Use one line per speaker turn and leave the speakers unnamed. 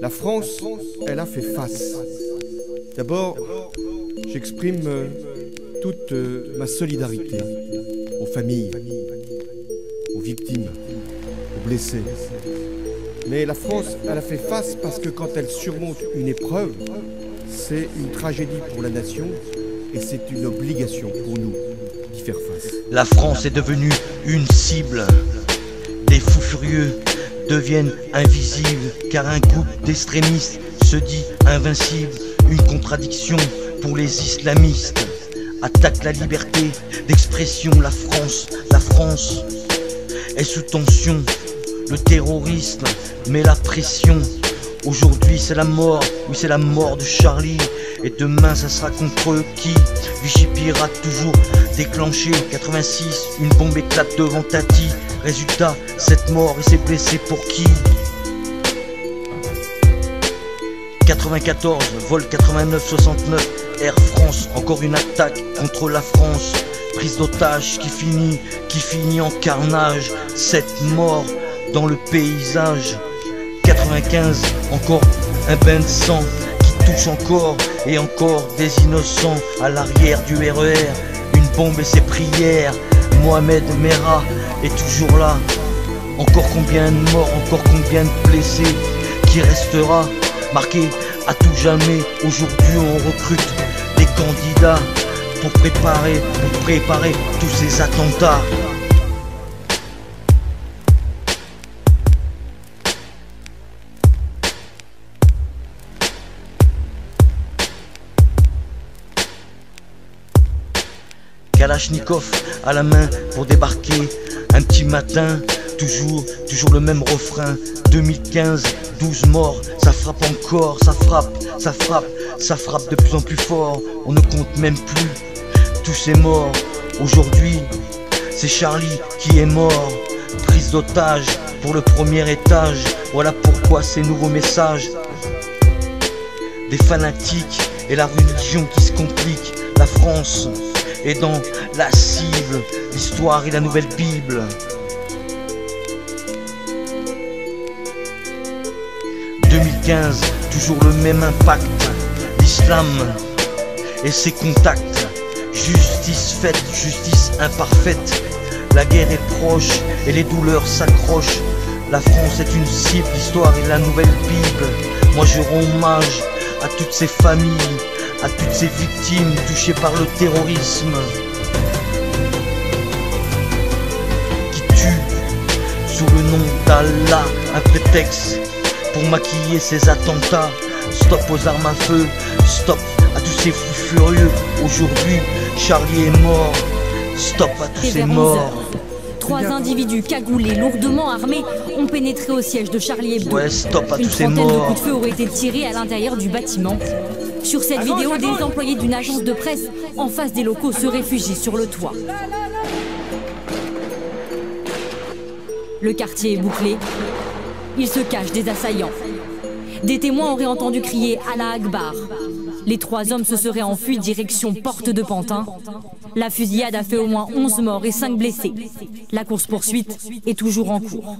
La France, elle a fait face. D'abord, j'exprime toute ma solidarité aux familles, aux victimes, aux blessés. Mais la France, elle a fait face parce que quand elle surmonte une épreuve, c'est une tragédie pour la nation et c'est une obligation pour nous d'y faire face.
La France est devenue une cible. Des fous furieux deviennent invisibles car un groupe d'extrémistes se dit invincible. Une contradiction pour les islamistes. Attaque la liberté d'expression. La France est sous tension. Le terrorisme met la pression. Aujourd'hui c'est la mort, oui c'est la mort de Charlie. Et demain ça sera contre qui? Vichy pirate toujours déclenché. 86, une bombe éclate devant Tati. Résultat, cette mort et ces blessés pour qui? 94, vol 89-69, Air France, encore une attaque contre la France. Prise d'otage qui finit en carnage. 7 morts dans le paysage. 95, encore un bain de sang qui touche encore et encore des innocents à l'arrière du RER. Une bombe et ses prières. Mohamed Merah est toujours là. Encore combien de morts, encore combien de blessés? Qui restera marqué à tout jamais? Aujourd'hui on recrute des candidats pour préparer tous ces attentats. Kalachnikov à la main pour débarquer un petit matin, toujours le même refrain. 2015, 12 morts, ça frappe encore, ça frappe de plus en plus fort. On ne compte même plus tous ces morts. Aujourd'hui, c'est Charlie qui est mort. Prise d'otage pour le premier étage. Voilà pourquoi ces nouveaux messages. Des fanatiques et la religion qui se complique. La France est dans la cible, l'histoire et la nouvelle Bible. 2015, toujours le même impact. L'islam et ses contacts. Justice faite, justice imparfaite. La guerre est proche et les douleurs s'accrochent. La France est une cible, l'histoire et la nouvelle Bible. Moi je rends hommage à toutes ces familles, à toutes ces victimes touchées par le terrorisme, qui tuent sous le nom d'Allah, un prétexte pour maquiller ces attentats. Stop aux armes à feu, stop à tous ces fous furieux. Aujourd'hui, Charlie est mort, stop à tous ces morts.
3 individus cagoulés, lourdement armés, ont pénétré au siège de Charlie Hebdo.
Ouais, stop à tous ces
Une trentaine de
morts.
coups de feu auraient été tirés à l'intérieur du bâtiment. Sur cette vidéo, des employés d'une agence de presse en face des locaux se réfugient sur le toit. Le quartier est bouclé. Il se cache des assaillants. Des témoins auraient entendu crier « Allah Akbar ». Les 3 hommes se seraient enfuis direction Porte de Pantin. La fusillade a fait au moins 11 morts et 5 blessés. La course-poursuite est toujours en cours.